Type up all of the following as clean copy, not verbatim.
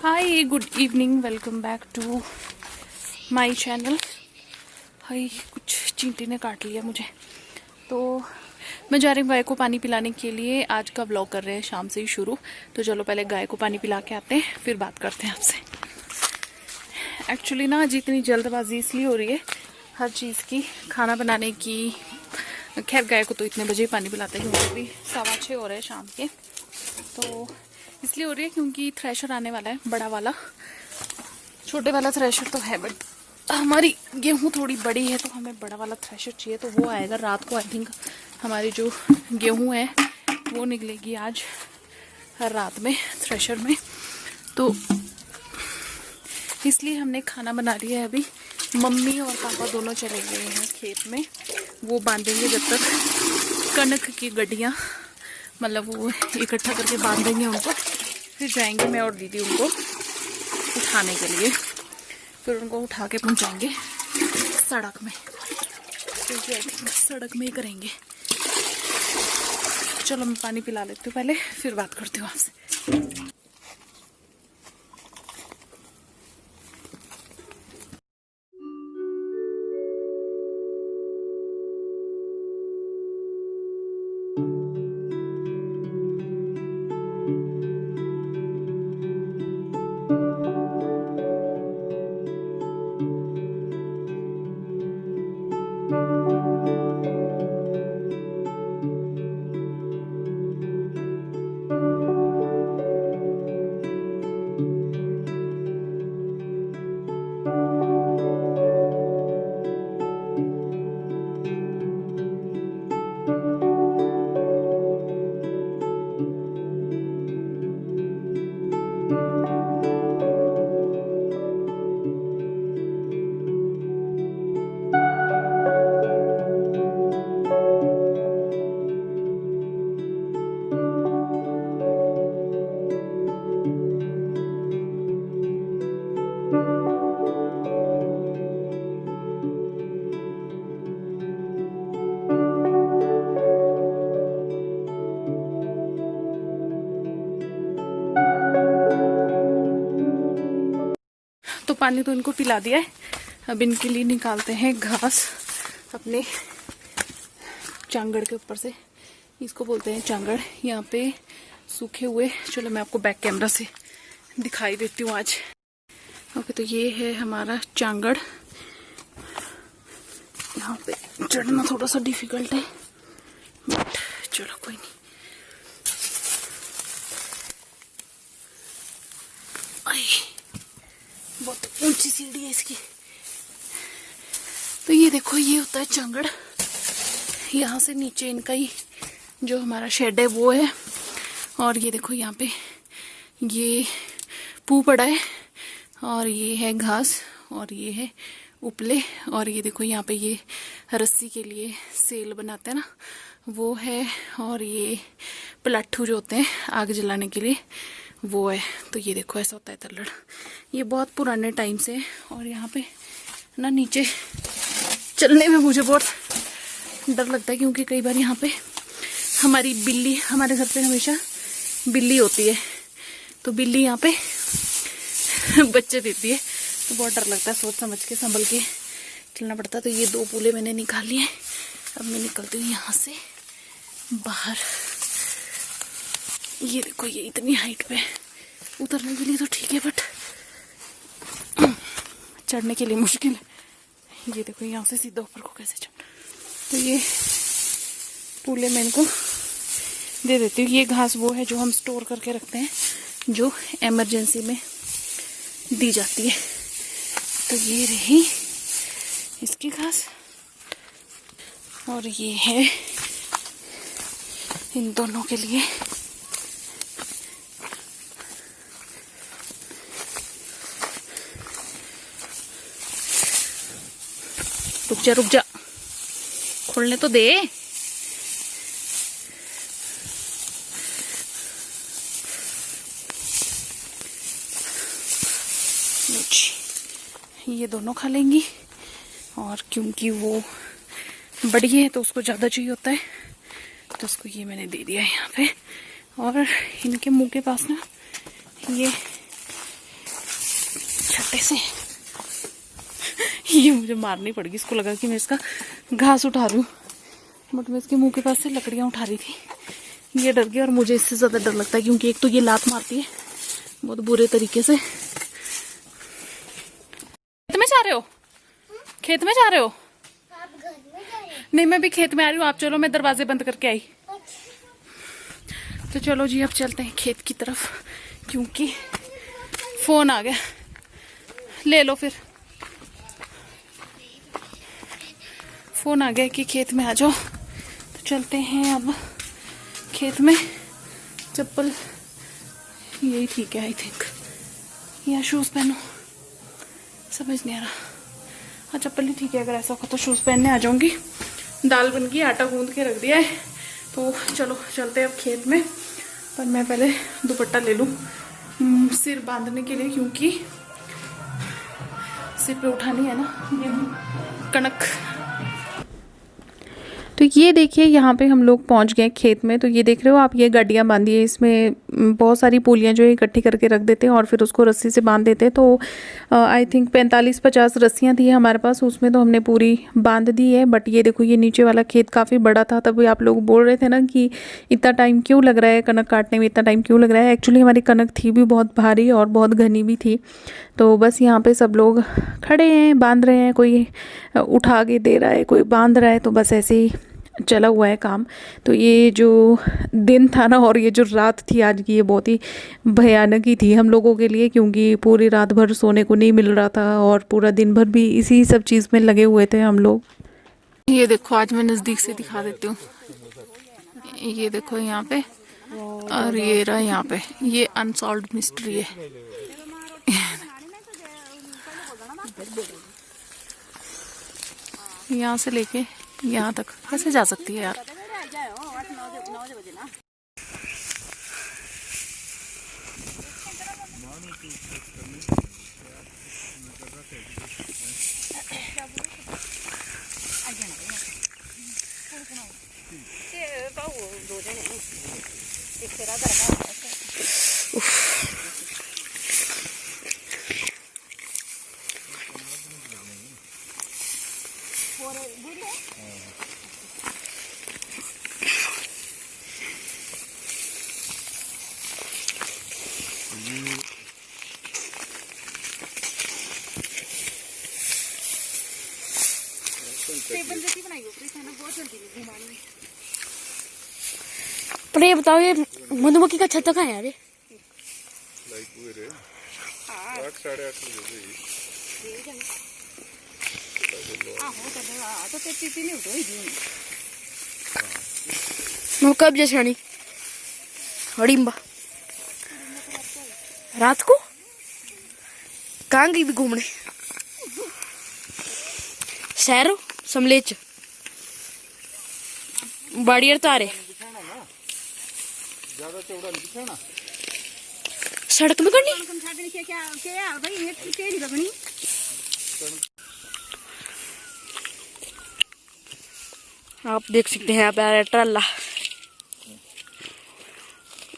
Hi, good evening, welcome back to my channel. Hi, कुछ चींटी ने काट लिया मुझे, तो मैं जा रही हूँ गाय को पानी पिलाने के लिए। आज का व्लॉग कर रहे हैं शाम से ही शुरू, तो चलो पहले गाय को पानी पिला के आते हैं, फिर बात करते हैं आपसे। एक्चुअली ना आज इतनी जल्दबाजी इसलिए हो रही है हर चीज़ की, खाना बनाने की। खैर गाय को तो इतने बजे ही पानी पिलाते हैं क्योंकि अभी 6:15 हो रहे हैं शाम के, तो इसलिए हो रही है क्योंकि थ्रेशर आने वाला है, बड़ा वाला। छोटे वाला थ्रेशर तो है बट हमारी गेहूं थोड़ी बड़ी है तो हमें बड़ा वाला थ्रेशर चाहिए, तो वो आएगा रात को। आई थिंक हमारी जो गेहूं है वो निकलेगी आज रात में थ्रेशर में, तो इसलिए हमने खाना बना लिया है। अभी मम्मी और पापा दोनों चले गए हैं खेत में, वो बांधेंगे जब तक कनक की गड्डियाँ, मतलब वो इकट्ठा करके बांध देंगे उनको, फिर जाएंगे मैं और दीदी उनको उठाने के लिए, फिर उनको उठा के पहुंचाएंगे सड़क में, क्योंकि आई थिंक सड़क में ही करेंगे। चलो मैं पानी पिला लेती हूँ पहले, फिर बात करती हूँ आपसे। तो पानी तो इनको पिला दिया है, अब इनके लिए निकालते हैं घास अपने चांगड़ के ऊपर से। इसको बोलते हैं चांगड़, यहाँ पे सूखे हुए। चलो मैं आपको बैक कैमरा से दिखाई देती हूँ आज। ओके, तो ये है हमारा चांगड़। यहाँ पे चढ़ना थोड़ा सा डिफिकल्ट है बट चलो कोई नहीं। बहुत ऊंची सीढ़ी है इसकी। तो ये देखो, ये होता है चांगड़। यहाँ से नीचे इनका ही जो हमारा शेड है वो है, और ये देखो यहाँ पे ये पू पड़ा है, और ये है घास, और ये है उपले, और ये देखो यहाँ पे ये रस्सी के लिए सेल बनाते हैं ना वो है, और ये पलाठू जो होते हैं आग जलाने के लिए वो है। तो ये देखो ऐसा होता है तल्लड़, ये बहुत पुराने टाइम से है। और यहाँ पे ना नीचे चलने में मुझे बहुत डर लगता है क्योंकि कई बार यहाँ पे हमारी बिल्ली, हमारे घर पे हमेशा बिल्ली होती है, तो बिल्ली यहाँ पे बच्चे देती है, तो बहुत डर लगता है। सोच समझ के संभल के चलना पड़ता है। तो ये 2 पूले मैंने निकाल लिए। अब मैं निकलती हूँ यहाँ से बाहर। ये देखो, ये इतनी हाइट पे, उतरने के लिए तो ठीक है बट चढ़ने के लिए मुश्किल है। ये देखो यहाँ से सीधा ऊपर को कैसे चढ़। तो ये पूले मैं इनको दे देती हूँ। ये घास वो है जो हम स्टोर करके रखते हैं, जो इमरजेंसी में दी जाती है। तो ये रही इसकी घास, और ये है इन दोनों के लिए। रुक जा, खोलने तो दे। ये दोनों खा लेंगी, और क्योंकि वो बड़ी है तो उसको ज़्यादा चाहिए होता है, तो उसको ये मैंने दे दिया है यहाँ पे। और इनके मुंह के पास ना ये आटे से। ये मुझे मारनी पड़ेगी, इसको लगा कि मैं इसका घास उठा रही हूँ, बट मैं इसके मुंह के पास से लकड़ियां उठा रही थी। ये डर गया और मुझे इससे ज्यादा डर लगता है क्योंकि एक तो ये लात मारती है बहुत बुरे तरीके से। खेत में जा रहे हो? खेत में जा रहे हो? नहीं, मैं भी खेत में आ रही हूँ, आप चलो, मैं दरवाजे बंद करके आई। तो चलो जी, अब चलते हैं खेत की तरफ क्योंकि फोन आ गया। ले लो फिर, फोन आ गया कि खेत में आ जाओ। तो चलते हैं अब खेत में। चप्पल यही ठीक है आई थिंक, या शूज पहनो, समझ नहीं आ रहा। हाँ, चप्पल ही ठीक है, अगर ऐसा होगा तो शूज पहनने आ जाऊंगी। दाल बन गई, आटा गूंद के रख दिया है, तो चलो चलते हैं अब खेत में। पर मैं पहले दुपट्टा ले लूं सिर बांधने के लिए क्योंकि सिर पे उठानी है ना ये कनक। तो ये देखिए यहाँ पे हम लोग पहुँच गए खेत में। तो ये देख रहे हो आप, ये गड्डियाँ बांधी है, इसमें बहुत सारी पूलियाँ जो है इकट्ठी करके रख देते हैं और फिर उसको रस्सी से बांध देते हैं। तो आई थिंक 45-50 रस्सियाँ थी हमारे पास, उसमें तो हमने पूरी बांध दी है। बट ये देखो, ये नीचे वाला खेत काफ़ी बड़ा था, तभी आप लोग बोल रहे थे ना कि इतना टाइम क्यों लग रहा है, कनक काटने में इतना टाइम क्यों लग रहा है। एक्चुअली हमारी कनक थी भी बहुत भारी और बहुत घनी भी थी। तो बस यहाँ पे सब लोग खड़े हैं, बांध रहे हैं, कोई उठा के दे रहा है, कोई बांध रहा है, तो बस ऐसे ही चला हुआ है काम। तो ये जो दिन था ना और ये जो रात थी आज की, ये बहुत ही भयानक ही थी हम लोगों के लिए क्योंकि पूरी रात भर सोने को नहीं मिल रहा था और पूरा दिन भर भी इसी सब चीज़ में लगे हुए थे हम लोग। ये देखो, आज मैं नज़दीक से दिखा देती हूँ। ये देखो यहाँ पे, और ये रहा यहाँ पे, ये अनसॉल्व्ड मिस्ट्री है। यहाँ से लेके यहाँ तक कैसे जा सकती है यार। पर ये बताओ, ये मधुमक्खी का छत्ता कहाँ है यार? कब जैसे हड़िम्बा रात को कहाँ गई भी घूमने? शहर समलेच बाड़ियर तारे सड़क में करनी। आप देख सकते हैं आप यार, ट्राला,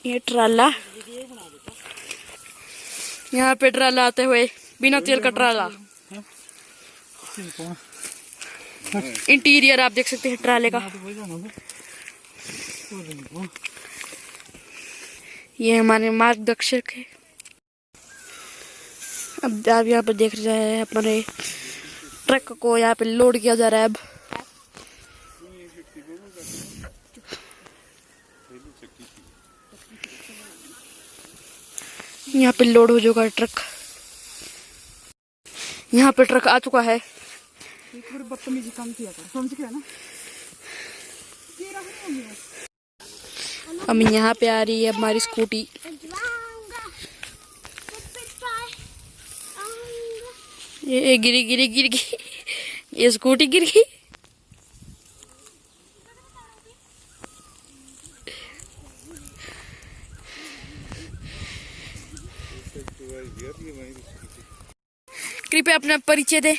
ये ट्राला, यहाँ पे ट्राला आते हुए, बिना तेल का ट्राला। इंटीरियर आप देख सकते हैं ट्राले का। ये हमारे मार्गदर्शक है। अब आप यहाँ पे देख रहे हैं, हमारे ट्रक को यहाँ पे लोड किया जा रहा है। अब यहाँ पे लोड हो जाएगा ट्रक। यहाँ पे ट्रक आ चुका है। बदतमीजी काम किया कर, समझ गया ना। हम यहाँ पे आ रही है हमारी स्कूटी। ये गिरी गिरी गिर गई, ये स्कूटी गिर गई। कृपया अपना परिचय दे।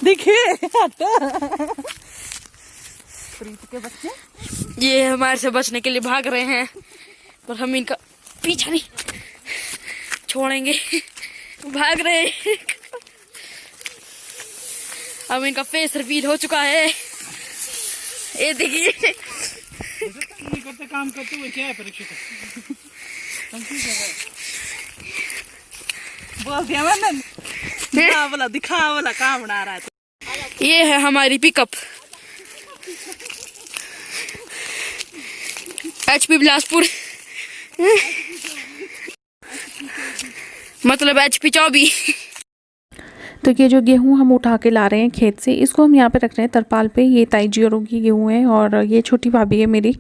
दिखे प्रीत के बच्चे ये हमारे से बचने के लिए भाग रहे हैं, पर हम इनका पीछा नहीं छोड़ेंगे। भाग रहे हैं। अब इनका फेस रिवील हो चुका है, ये देखिए। करते काम करते हुए क्या है परीक्षित? बोल दिया मैंने, दिखा वाला काम बना रहा है। ये है हमारी पिकअप HP बिलासपुर, मतलब HP 24। तो ये जो गेहूँ हम उठा के ला रहे हैं खेत से, इसको हम यहाँ पे रख रहे हैं तरपाल पे। ये ताई जी औरों की गेहूँ है और ये छोटी भाभी है मेरी,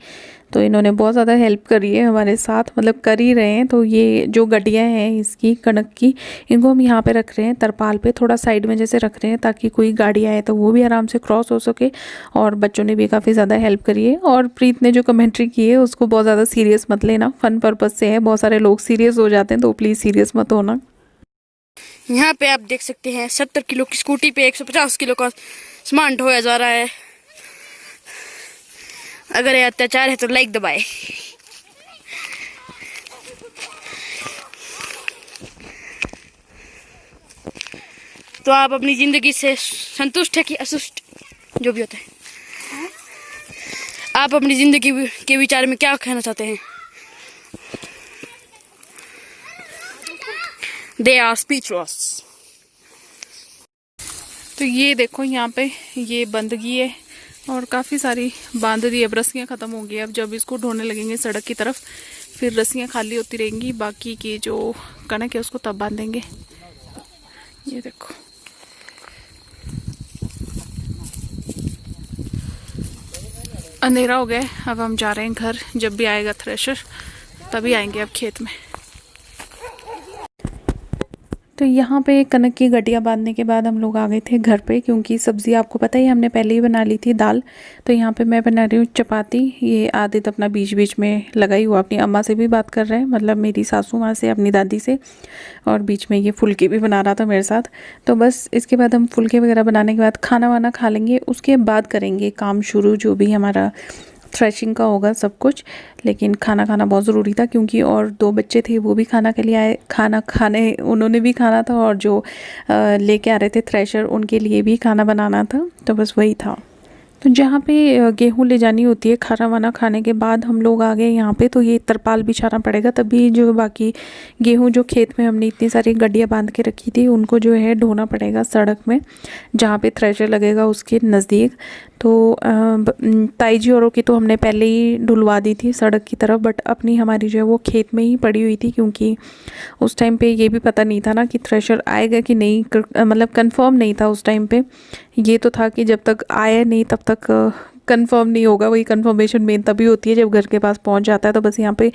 तो इन्होंने बहुत ज़्यादा हेल्प करी है हमारे साथ, मतलब कर ही रहे हैं। तो ये जो गड्डियाँ हैं इसकी कणक की, इनको हम यहाँ पे रख रहे हैं तरपाल पे, थोड़ा साइड में जैसे रख रहे हैं ताकि कोई गाड़ी आए तो वो भी आराम से क्रॉस हो सके। और बच्चों ने भी काफ़ी ज़्यादा हेल्प करी है। और प्रीत ने जो कमेंट्री की है उसको बहुत ज़्यादा सीरियस मत लेना, फ़न पर्पज़ से है। बहुत सारे लोग सीरियस हो जाते हैं, तो प्लीज़ सीरियस मत होना। यहाँ पे आप देख सकते हैं 70 किलो की स्कूटी पे 150 किलो का सामान ढोया जा रहा है। अगर ये अत्याचार है तो लाइक दबाए। तो आप अपनी जिंदगी से संतुष्ट है कि असुष्ट, जो भी होता है, आप अपनी जिंदगी के विचार में क्या कहना चाहते हैं? They are speechless. तो ये देखो यहाँ पे ये बंदगी है और काफ़ी सारी बांध दी है। अब रस्सियाँ ख़त्म हो गई। अब जब इसको ढोने लगेंगे सड़क की तरफ, फिर रस्सियाँ खाली होती रहेंगी, बाकी की जो कणक है उसको तब बांधेंगे। ये देखो अंधेरा हो गया, अब हम जा रहे हैं घर। जब भी आएगा थ्रेशर तभी आएंगे अब खेत में। तो यहाँ पे कनक की गड्डियाँ बांधने के बाद हम लोग आ गए थे घर पे, क्योंकि सब्ज़ी आपको पता ही हमने पहले ही बना ली थी, दाल। तो यहाँ पे मैं बना रही हूँ चपाती। ये आदित अपना बीच बीच में लगाई हुआ अपनी अम्मा से भी बात कर रहे हैं, मतलब मेरी सासू माँ से, अपनी दादी से, और बीच में ये फुलके भी बना रहा था मेरे साथ। तो बस इसके बाद हम फुलके वगैरह बनाने के बाद खाना वाना खा लेंगे, उसके बाद करेंगे काम शुरू, जो भी हमारा थ्रेशिंग का होगा सब कुछ। लेकिन खाना खाना बहुत ज़रूरी था, क्योंकि और 2 बच्चे थे वो भी खाना के लिए आए, खाना खाने उन्होंने भी खाना था, और जो लेके आ रहे थे थ्रेशर उनके लिए भी खाना बनाना था। तो बस वही था। तो जहाँ पे गेहूँ ले जानी होती है, खाना वाना खाने के बाद हम लोग आ गए यहाँ पे। तो ये तरपाल बिछाना पड़ेगा, तभी जो बाकी गेहूँ जो खेत में हमने इतनी सारी गड्डियाँ बांध के रखी थी उनको जो है ढोना पड़ेगा सड़क में, जहाँ पे थ्रेशर लगेगा उसके नज़दीक। तो ताई जी औरों की तो हमने पहले ही ढुलवा दी थी सड़क की तरफ, बट अपनी हमारी जो है वो खेत में ही पड़ी हुई थी, क्योंकि उस टाइम पे ये भी पता नहीं था ना कि थ्रेशर आएगा कि नहीं, मतलब कंफर्म नहीं था उस टाइम पे। ये तो था कि जब तक आया नहीं तब तक कंफर्म नहीं होगा। वही कंफर्मेशन मेन तभी होती है जब घर के पास पहुंच जाता है। तो बस यहाँ पे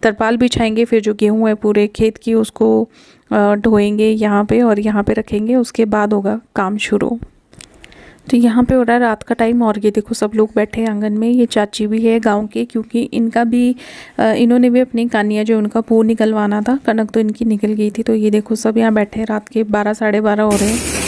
तरपाल बिछाएंगे, फिर जो गेहूँ है पूरे खेत की उसको ढोएंगे यहाँ पे और यहाँ पे रखेंगे, उसके बाद होगा काम शुरू। तो यहाँ पे हो रहा है रात का टाइम, और ये देखो सब लोग बैठे हैं आंगन में। ये चाची भी है गांव के, क्योंकि इनका भी इन्होंने भी अपनी कानिया जो उनका पू निकलवाना था, कनक तो इनकी निकल गई थी। तो ये देखो सब यहाँ बैठे हैं, रात के 12 साढ़े 12 हो रहे हैं।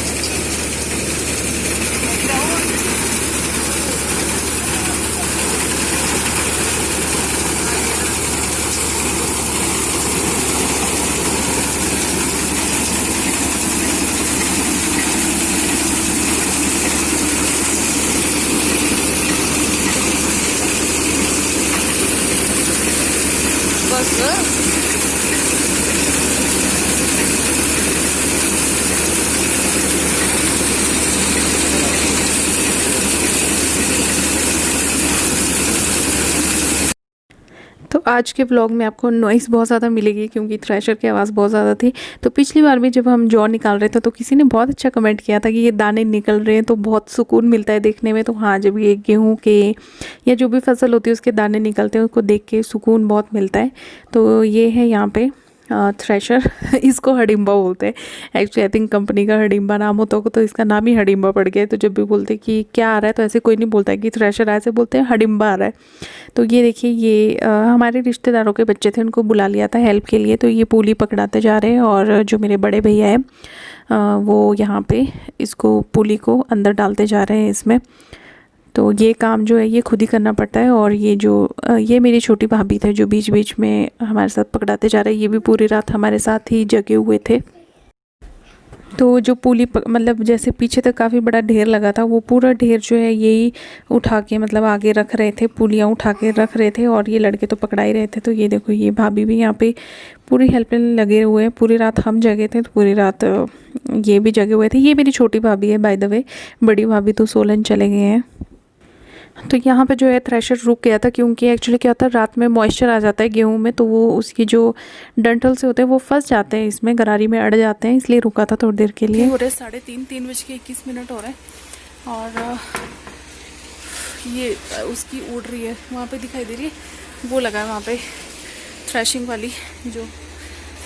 तो आज के व्लॉग में आपको नॉइस बहुत ज़्यादा मिलेगी, क्योंकि थ्रेशर की आवाज़ बहुत ज़्यादा थी। तो पिछली बार भी जब हम जौ निकाल रहे थे तो किसी ने बहुत अच्छा कमेंट किया था कि ये दाने निकल रहे हैं तो बहुत सुकून मिलता है देखने में। तो हाँ, जब ये गेहूं के या जो भी फसल होती है उसके दाने निकलते हैं उसको देख के सुकून बहुत मिलता है। तो ये है यहाँ पे थ्रेशर। इसको हडिम्बा बोलते हैं एक्चुअली, आई थिंक कंपनी का हडिम्बा नाम होता होगा तो इसका नाम ही हडिम्बा पड़ गया है। तो जब भी बोलते हैं कि क्या आ रहा है तो ऐसे कोई नहीं बोलता है कि थ्रेशर, ऐसे बोलते हैं हडिम्बा आ रहा है। तो ये देखिए, ये हमारे रिश्तेदारों के बच्चे थे, उनको बुला लिया था हेल्प के लिए। तो ये पूली पकड़ाते जा रहे हैं और जो मेरे बड़े भैया हैं वो यहाँ पे इसको पुली को अंदर डालते जा रहे हैं इसमें। तो ये काम जो है ये खुद ही करना पड़ता है। और ये जो ये मेरी छोटी भाभी थे जो बीच बीच में हमारे साथ पकड़ाते जा रहे हैं, ये भी पूरी रात हमारे साथ ही जगे हुए थे। तो जो पुली मतलब जैसे पीछे तक काफ़ी बड़ा ढेर लगा था, वो पूरा ढेर जो है यही उठा के मतलब आगे रख रहे थे, पुलियाँ उठा के रख रहे थे और ये लड़के तो पकड़ा ही रहे थे। तो ये देखो, ये भाभी भी यहाँ पे पूरी हेल्प में लगे हुए हैं। पूरी रात हम जगे थे तो पूरी रात ये भी जगे हुए थे। ये मेरी छोटी भाभी है बाय द वे, बड़ी भाभी तो सोलन चले गए हैं। तो यहाँ पे जो है थ्रेशर रुक गया था क्योंकि एक्चुअली क्या होता है, रात में मॉइस्चर आ जाता है गेहूं में, तो वो उसकी जो डंठल से होते हैं वो फंस जाते हैं इसमें, गरारी में अड़ जाते हैं, इसलिए रुका था थोड़ी देर के लिए। हो रहे 3:30 हो रहे हैं और ये उसकी उड़ रही है, वहाँ पे दिखाई दे रही है, वो लगा है वहाँ पे थ्रेशिंग वाली जो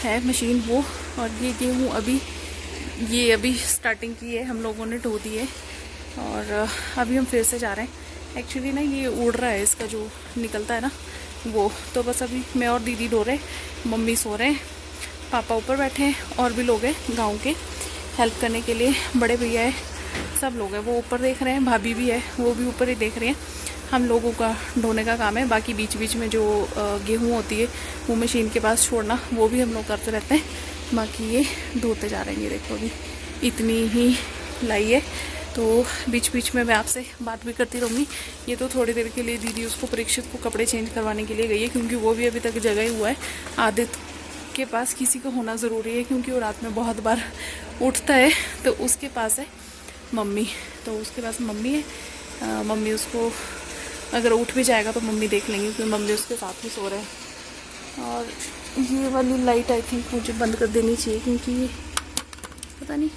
है मशीन वो। और ये गेहूँ अभी स्टार्टिंग की है, हम लोगों ने ढो दी है और अभी हम फिर से जा रहे हैं। एक्चुअली ना ये उड़ रहा है, इसका जो निकलता है ना वो। तो बस अभी मैं और दीदी ढो रहे, मम्मी सो रहे हैं, पापा ऊपर बैठे हैं और भी लोग हैं गांव के हेल्प करने के लिए, बड़े भैया है, सब लोग हैं, वो ऊपर देख रहे हैं, भाभी भी है वो भी ऊपर ही देख रही हैं। हम लोगों का ढोने का काम है, बाकी बीच बीच में जो गेहूँ होती है वो मशीन के पास छोड़ना वो भी हम लोग करते रहते हैं। बाकी ये धोते जा रहे हैं। ये देखो अभी इतनी ही लाई है, तो बीच बीच में मैं आपसे बात भी करती रहूँगी। ये तो थोड़ी देर के लिए दीदी उसको परीक्षित को कपड़े चेंज करवाने के लिए गई है क्योंकि वो भी अभी तक जगा ही हुआ है। आदित्य के पास किसी को होना ज़रूरी है क्योंकि वो रात में बहुत बार उठता है। तो उसके पास है मम्मी, तो उसके पास मम्मी है, मम्मी उसको अगर उठ भी जाएगा तो मम्मी देख लेंगी क्योंकि मम्मी उसके साथ ही सो रहे हैं। और ये वाली लाइट आई थिंक मुझे बंद कर देनी चाहिए क्योंकि पता नहीं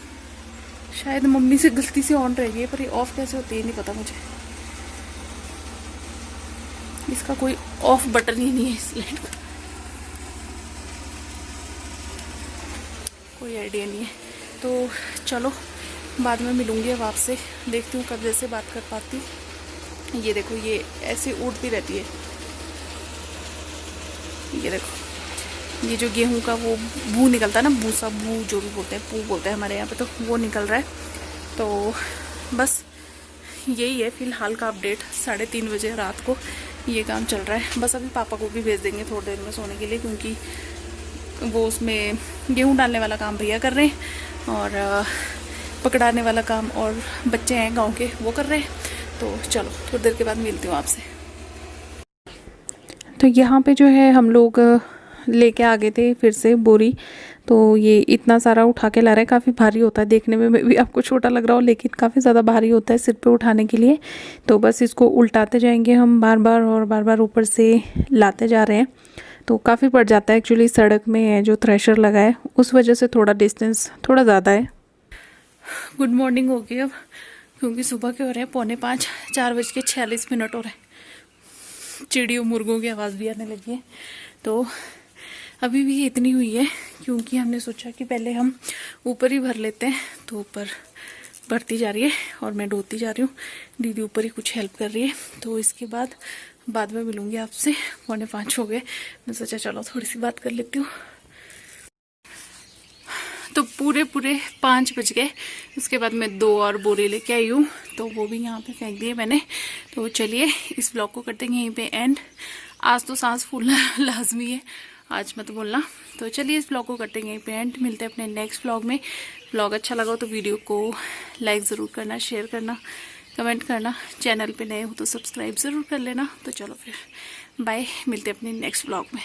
शायद मम्मी से गलती से ऑन रह गई है, पर ये ऑफ कैसे होती है नहीं पता मुझे। इसका कोई ऑफ बटन ही नहीं है इस लाइट का, कोई आइडिया नहीं है। तो चलो बाद में मिलूंगी अब आपसे, देखती हूँ कब जैसे बात कर पाती हूँ। ये देखो ये ऐसे उड़ती रहती है, ये देखो ये जो गेहूं का वो भू निकलता है ना, भूसा भू जो भी बोलते हैं, पू बोलते हैं हमारे यहाँ पे, तो वो निकल रहा है। तो बस यही है फिलहाल का अपडेट। 3:30 बजे रात को ये काम चल रहा है। बस अभी पापा को भी भेज देंगे थोड़ी देर में सोने के लिए क्योंकि वो उसमें गेहूं डालने वाला काम भैया कर रहे हैं और पकड़ाने वाला काम और बच्चे हैं गाँव के वो कर रहे हैं। तो चलो थोड़ी देर के बाद मिलती हूँ आपसे। तो यहाँ पे जो है हम लोग लेके आ गए थे फिर से बोरी। तो ये इतना सारा उठा के ला रहा है, काफ़ी भारी होता है, देखने में भी आपको छोटा लग रहा हो लेकिन काफ़ी ज़्यादा भारी होता है सिर पे उठाने के लिए। तो बस इसको उल्टाते जाएंगे हम बार बार और बार बार ऊपर से लाते जा रहे हैं। तो काफ़ी पड़ जाता है, एक्चुअली सड़क में है जो थ्रेशर लगा है उस वजह से थोड़ा डिस्टेंस थोड़ा ज़्यादा है। गुड मॉर्निंग हो गई अब क्योंकि सुबह के हो रहे हैं 4:45, 4:46 हो रहे हैं। चिड़ियों मुर्गों की आवाज़ भी आने लगी है। तो अभी भी इतनी हुई है क्योंकि हमने सोचा कि पहले हम ऊपर ही भर लेते हैं। तो ऊपर भरती जा रही है और मैं ढोती जा रही हूँ, दीदी ऊपर ही कुछ हेल्प कर रही है। तो इसके बाद में मिलूंगी आपसे। 4:45 हो गए, मैं सोचा चलो थोड़ी सी बात कर लेती हूँ। तो पूरे 5 बज गए। उसके बाद मैं 2 और बोरे लेके आई हूँ, तो वो भी यहाँ पे फेंक दिए मैंने। तो चलिए इस ब्लॉग को करते हैं यहीं पे एंड। आज तो सांस फूलना लाजमी है, आज मत बोलना। तो चलिए इस ब्लॉग को करते हैं यहीं पे एंड, मिलते हैं अपने नेक्स्ट ब्लॉग में। ब्लॉग अच्छा लगा तो वीडियो को लाइक ज़रूर करना, शेयर करना, कमेंट करना। चैनल पे नए हो तो सब्सक्राइब ज़रूर कर लेना। तो चलो फिर बाय, मिलते हैं अपने नेक्स्ट ब्लॉग में।